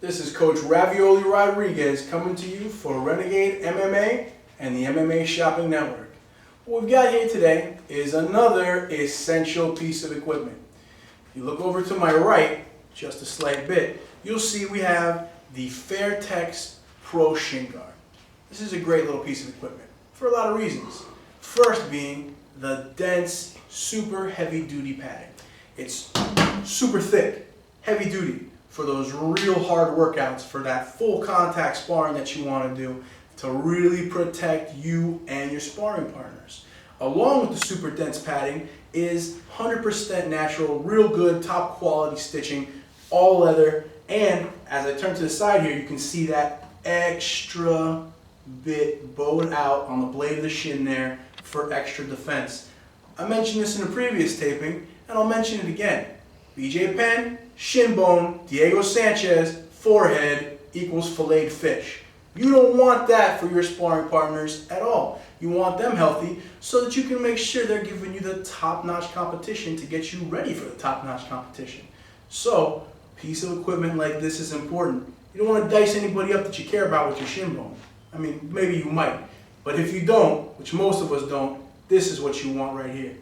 This is Coach Ravioli Rodriguez coming to you for Renegade MMA and the MMA Shopping Network. What we've got here today is another essential piece of equipment. If you look over to my right, just a slight bit, you'll see we have the Fairtex Pro Shin Guard. This is a great little piece of equipment for a lot of reasons. First being the dense, super heavy duty padding. It's super thick, heavy duty for those real hard workouts, for that full contact sparring that you want to do to really protect you and your sparring partners. Along with the super dense padding is 100% natural, real good, top quality stitching, all leather, and as I turn to the side here, you can see that extra bit bowed out on the blade of the shin there for extra defense. I mentioned this in a previous taping, and I'll mention it again. BJ Penn, shin bone, Diego Sanchez, forehead equals filleted fish. You don't want that for your sparring partners at all. You want them healthy so that you can make sure they're giving you the top-notch competition to get you ready for the top-notch competition. So, a piece of equipment like this is important. You don't want to dice anybody up that you care about with your shin bone. I mean, maybe you might, but if you don't, which most of us don't, this is what you want right here.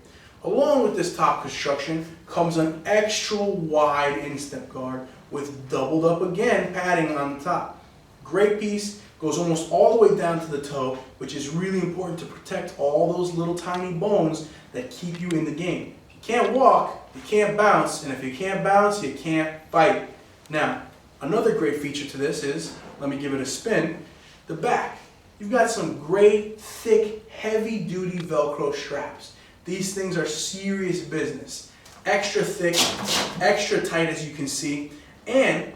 Along with this top construction comes an extra wide instep guard with doubled up again padding on the top. Great piece, goes almost all the way down to the toe, which is really important to protect all those little tiny bones that keep you in the game. If you can't walk, you can't bounce, and if you can't bounce, you can't fight. Now, another great feature to this is, let me give it a spin, the back. You've got some great, thick, heavy-duty Velcro straps. These things are serious business. Extra thick, extra tight as you can see, and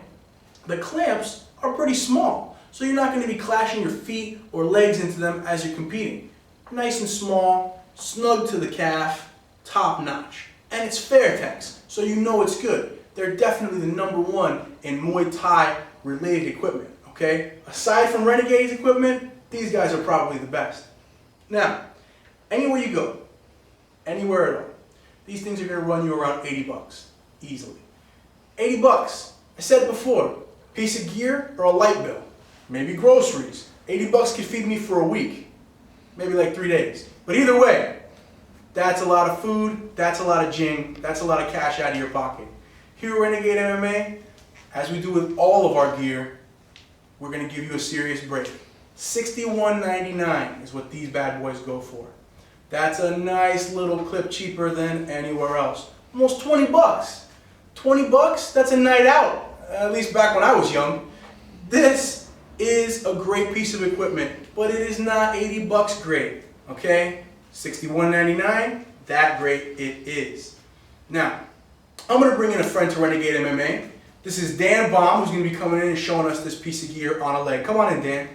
the clamps are pretty small, so you're not going to be clashing your feet or legs into them as you're competing. Nice and small, snug to the calf, top notch. And it's Fairtex, so you know it's good. They're definitely the #1 in Muay Thai related equipment, okay? Aside from Renegade's equipment, these guys are probably the best. Now, anywhere you go, anywhere at all, these things are going to run you around 80 bucks, easily. 80 bucks. I said it before, piece of gear or a light bill, maybe groceries. 80 bucks could feed me for a week, maybe like 3 days. But either way, that's a lot of food, that's a lot of jing, that's a lot of cash out of your pocket. Here at Renegade MMA, as we do with all of our gear, we're going to give you a serious break. $61.99 is what these bad boys go for. That's a nice little clip cheaper than anywhere else. Almost 20 bucks. 20 bucks, that's a night out, at least back when I was young. This is a great piece of equipment, but it is not 80 bucks great, okay? $61.99, that great it is. Now, I'm going to bring in a friend to Renegade MMA. This is Dan Baum, who's going to be coming in and showing us this piece of gear on a leg. Come on in, Dan.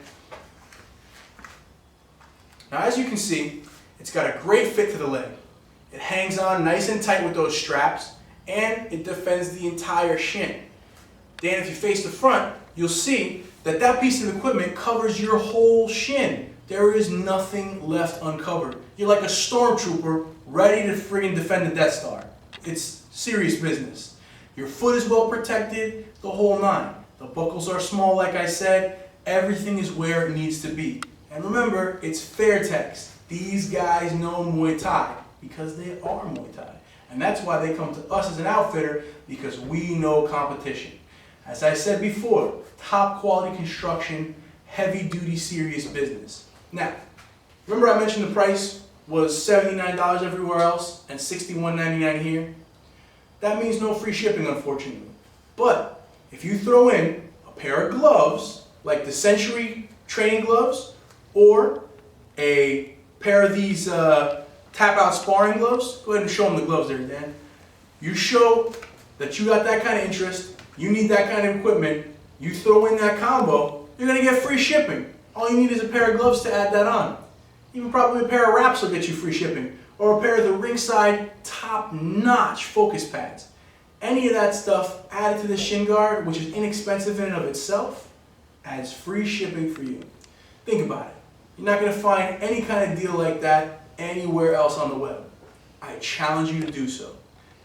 Now, as you can see, it's got a great fit to the leg. It hangs on nice and tight with those straps, and it defends the entire shin. Dan, if you face the front, you'll see that that piece of equipment covers your whole shin. There is nothing left uncovered. You're like a stormtrooper ready to friggin' defend the Death Star. It's serious business. Your foot is well protected, the whole nine. The buckles are small, like I said. Everything is where it needs to be. And remember, it's Fairtex. These guys know Muay Thai because they are Muay Thai. And that's why they come to us as an outfitter, because we know competition. As I said before, top quality construction, heavy duty, serious business. Now, remember I mentioned the price was $79 everywhere else and $61.99 here? That means no free shipping, unfortunately. But if you throw in a pair of gloves, like the Century training gloves, or a pair of these tap-out sparring gloves, go ahead and show them the gloves there, Dan. You show that you got that kind of interest, you need that kind of equipment, you throw in that combo, you're going to get free shipping. All you need is a pair of gloves to add that on. Even probably a pair of wraps will get you free shipping, or a pair of the ringside top-notch focus pads. Any of that stuff added to the shin guard, which is inexpensive in and of itself, adds free shipping for you. Think about it. You're not going to find any kind of deal like that anywhere else on the web. I challenge you to do so.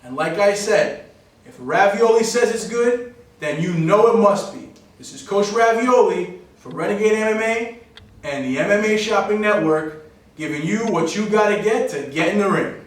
And like I said, if Ravioli says it's good, then you know it must be. This is Coach Ravioli for Renegade MMA and the MMA Shopping Network, giving you what you gotta get to get in the ring.